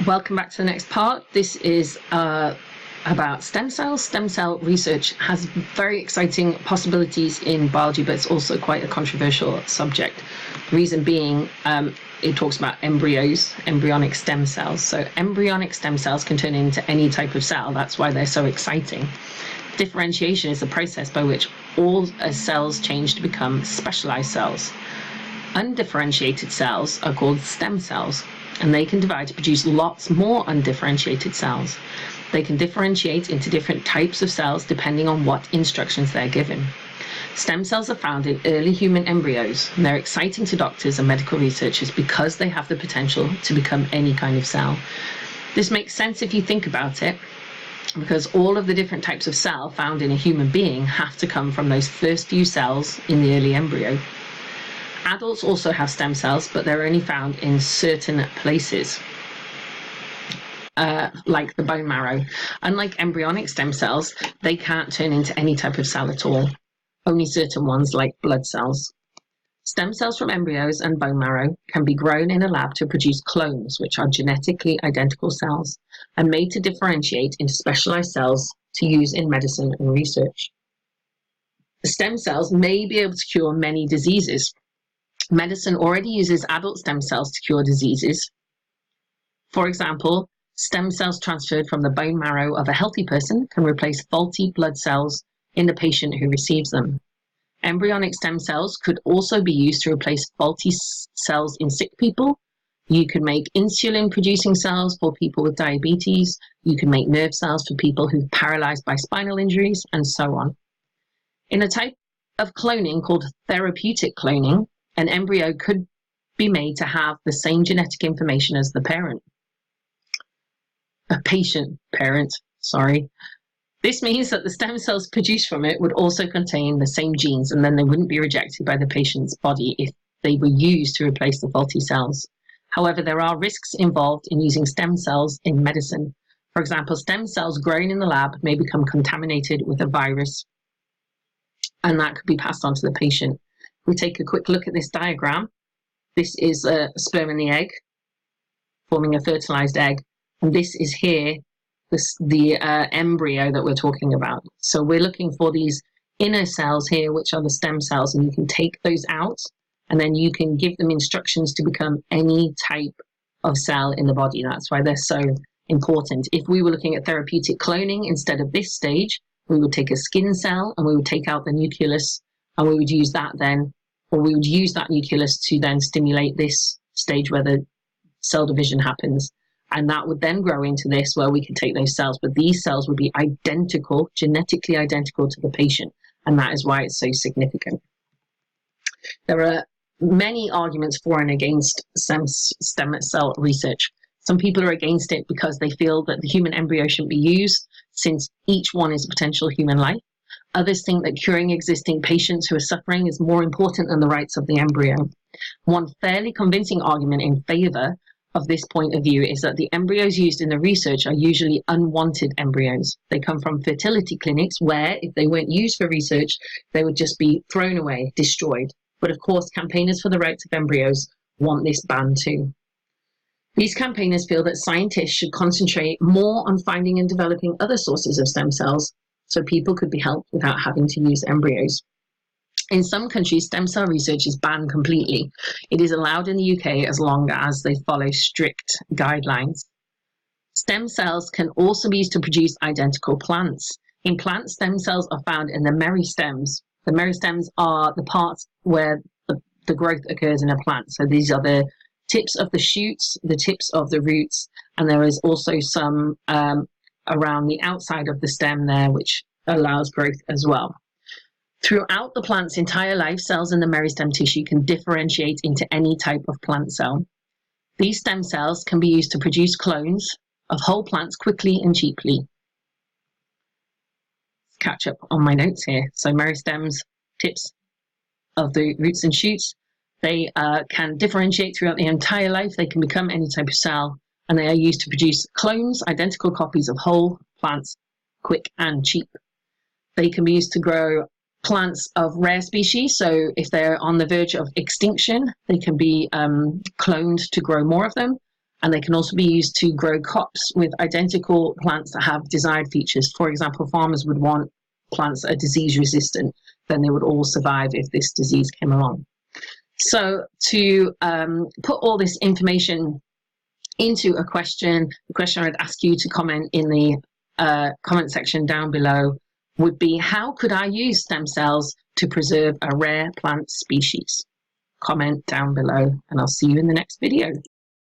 Welcome back to the next part. This is about stem cells. Stem cell research has very exciting possibilities in biology, but it's also quite a controversial subject. Reason being, it talks about embryos, embryonic stem cells. So embryonic stem cells can turn into any type of cell. That's why they're so exciting. Differentiation is the process by which all cells change to become specialized cells. Undifferentiated cells are called stem cells, and they can divide to produce lots more undifferentiated cells. They can differentiate into different types of cells depending on what instructions they're given. Stem cells are found in early human embryos, and they're exciting to doctors and medical researchers because they have the potential to become any kind of cell. This makes sense if you think about it, because all of the different types of cell found in a human being have to come from those first few cells in the early embryo. Adults also have stem cells, but they're only found in certain places, like the bone marrow. Unlike embryonic stem cells, they can't turn into any type of cell at all, only certain ones like blood cells. Stem cells from embryos and bone marrow can be grown in a lab to produce clones, which are genetically identical cells, and made to differentiate into specialized cells to use in medicine and research. The stem cells may be able to cure many diseases. Medicine already uses adult stem cells to cure diseases. For example, stem cells transferred from the bone marrow of a healthy person can replace faulty blood cells in the patient who receives them. Embryonic stem cells could also be used to replace faulty cells in sick people. You can make insulin-producing cells for people with diabetes. You can make nerve cells for people who are paralyzed by spinal injuries, and so on. In a type of cloning called therapeutic cloning, an embryo could be made to have the same genetic information as the patient parent. This means that the stem cells produced from it would also contain the same genes, and then they wouldn't be rejected by the patient's body if they were used to replace the faulty cells. However, there are risks involved in using stem cells in medicine. For example, stem cells grown in the lab may become contaminated with a virus, and that could be passed on to the patient. We take a quick look at this diagram. This is a sperm and the egg forming a fertilized egg, and this is here the embryo that we're talking about. So we're looking for these inner cells here, which are the stem cells, and you can take those out, and then you can give them instructions to become any type of cell in the body. That's why they're so important. If we were looking at therapeutic cloning instead of this stage, we would take a skin cell and we would take out the nucleus, and we would use that then, or we would use that nucleus to then stimulate this stage where the cell division happens. And that would then grow into this where we could take those cells, but these cells would be identical, genetically identical to the patient. And that is why it's so significant. There are many arguments for and against stem cell research. Some people are against it because they feel that the human embryo shouldn't be used, since each one is a potential human life. Others think that curing existing patients who are suffering is more important than the rights of the embryo. One fairly convincing argument in favor of this point of view is that the embryos used in the research are usually unwanted embryos. They come from fertility clinics where, if they weren't used for research, they would just be thrown away, destroyed. But of course, campaigners for the rights of embryos want this banned too. These campaigners feel that scientists should concentrate more on finding and developing other sources of stem cells, so people could be helped without having to use embryos. In some countries, stem cell research is banned completely. It is allowed in the UK as long as they follow strict guidelines. Stem cells can also be used to produce identical plants. In plants, stem cells are found in the meristems. The meristems are the parts where the growth occurs in a plant. So these are the tips of the shoots, the tips of the roots, and there is also some around the outside of the stem there, which allows growth as well. Throughout the plant's entire life, cells in the meristem tissue can differentiate into any type of plant cell. These stem cells can be used to produce clones of whole plants quickly and cheaply. Let's catch up on my notes here. So meristems, tips of the roots and shoots, they can differentiate throughout the entire life. They can become any type of cell, and they are used to produce clones, identical copies of whole plants, quick and cheap. They can be used to grow plants of rare species. So if they're on the verge of extinction, they can be cloned to grow more of them. And they can also be used to grow crops with identical plants that have desired features. For example, farmers would want plants that are disease resistant, then they would all survive if this disease came along. So to put all this information into a question, the question I'd ask you to comment in the comment section down below would be, how could I use stem cells to preserve a rare plant species? Comment down below, and I'll see you in the next video.